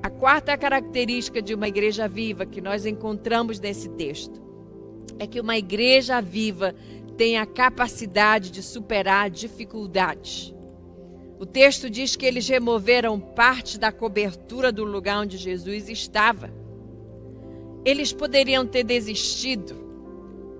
A quarta característica de uma igreja viva que nós encontramos nesse texto é que uma igreja viva tem a capacidade de superar dificuldades. O texto diz que eles removeram parte da cobertura do lugar onde Jesus estava. Eles poderiam ter desistido.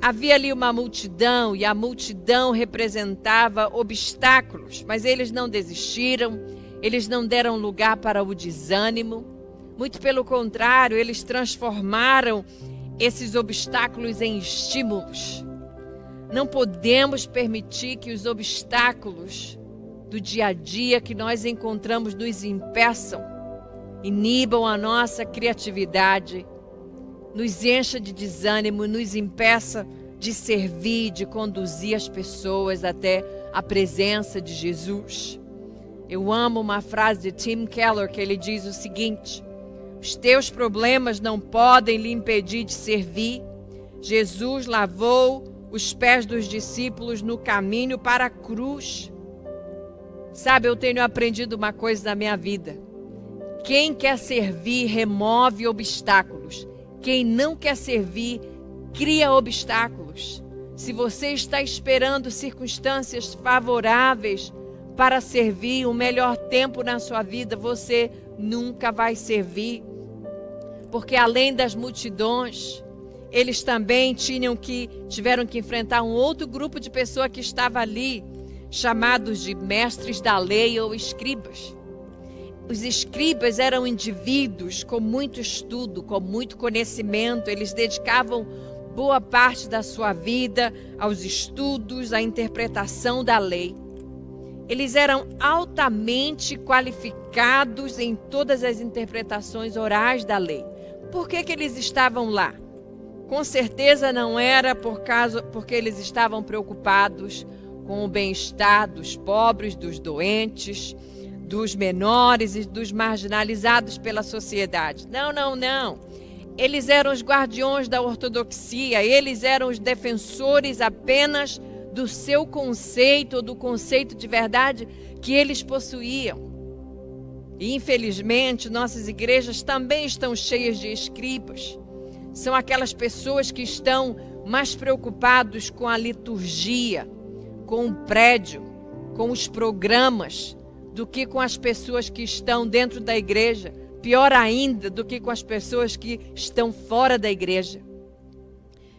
Havia ali uma multidão e a multidão representava obstáculos, mas eles não desistiram, eles não deram lugar para o desânimo. Muito pelo contrário, eles transformaram esses obstáculos em estímulos. Não podemos permitir que os obstáculos do dia a dia que nós encontramos nos impeçam, inibam a nossa criatividade, nos encha de desânimo, nos impeça de servir, de conduzir as pessoas até a presença de Jesus. Eu amo uma frase de Tim Keller que ele diz o seguinte: os teus problemas não podem lhe impedir de servir. Jesus lavou os pés dos discípulos no caminho para a cruz. Sabe, eu tenho aprendido uma coisa na minha vida. Quem quer servir remove obstáculos. Quem não quer servir cria obstáculos. Se você está esperando circunstâncias favoráveis para servir o melhor tempo na sua vida, você nunca vai servir. Porque além das multidões, eles também tiveram que enfrentar um outro grupo de pessoas que estava ali, chamados de mestres da lei ou escribas. Os escribas eram indivíduos com muito estudo, com muito conhecimento. Eles dedicavam boa parte da sua vida aos estudos, à interpretação da lei. Eles eram altamente qualificados em todas as interpretações orais da lei. Por que eles estavam lá? Com certeza não era porque eles estavam preocupados com o bem-estar dos pobres, dos doentes, dos menores e dos marginalizados pela sociedade. Não. Eles eram os guardiões da ortodoxia, eles eram os defensores apenas do seu conceito, do conceito de verdade que eles possuíam. E infelizmente nossas igrejas também estão cheias de escribas. São aquelas pessoas que estão mais preocupados com a liturgia, com o prédio, com os programas, do que com as pessoas que estão dentro da igreja. Pior ainda, do que com as pessoas que estão fora da igreja.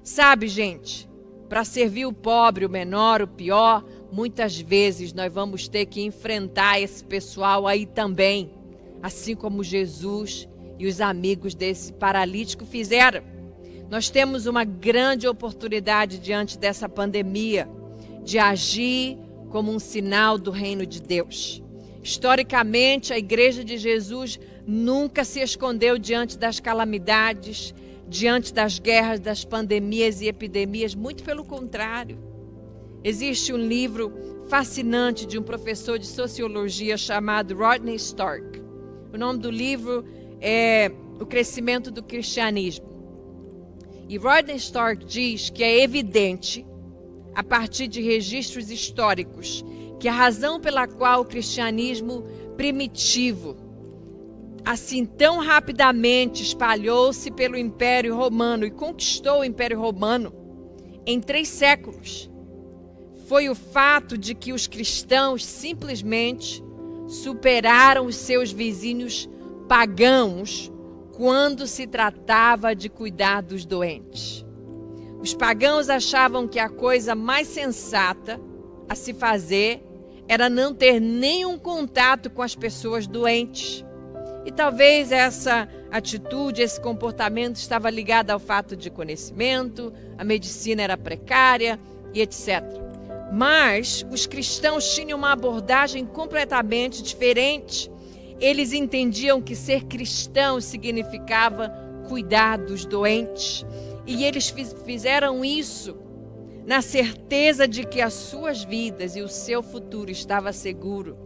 Sabe, gente, para servir o pobre, o menor, o pior, muitas vezes nós vamos ter que enfrentar esse pessoal aí também, assim como Jesus e os amigos desse paralítico fizeram. Nós temos uma grande oportunidade diante dessa pandemia de agir como um sinal do reino de Deus. Historicamente, a igreja de Jesus nunca se escondeu diante das calamidades, diante das guerras, das pandemias e epidemias, muito pelo contrário. Existe um livro fascinante de um professor de sociologia chamado Rodney Stark. O nome do livro é O Crescimento do Cristianismo. E Rodney Stark diz que é evidente, a partir de registros históricos, que a razão pela qual o cristianismo primitivo, assim tão rapidamente espalhou-se pelo Império Romano e conquistou o Império Romano em 3 séculos, foi o fato de que os cristãos simplesmente superaram os seus vizinhos pagãos quando se tratava de cuidar dos doentes. Os pagãos achavam que a coisa mais sensata a se fazer era não ter nenhum contato com as pessoas doentes. E talvez essa atitude, esse comportamento estava ligado ao fato de conhecimento, a medicina era precária e etc. Mas os cristãos tinham uma abordagem completamente diferente. Eles entendiam que ser cristão significava cuidar dos doentes. E eles fizeram isso na certeza de que as suas vidas e o seu futuro estava seguro,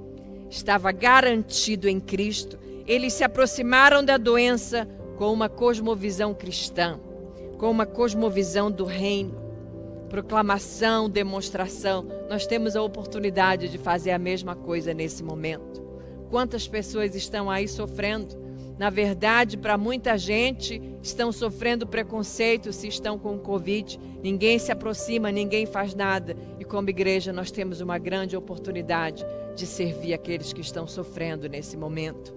estava garantido em Cristo. Eles se aproximaram da doença com uma cosmovisão cristã, com uma cosmovisão do reino. Proclamação, demonstração. Nós temos a oportunidade de fazer a mesma coisa nesse momento. Quantas pessoas estão aí sofrendo Na verdade, para muita gente, estão sofrendo preconceito se estão com o Covid. Ninguém se aproxima, ninguém faz nada. E como igreja, nós temos uma grande oportunidade de servir aqueles que estão sofrendo nesse momento.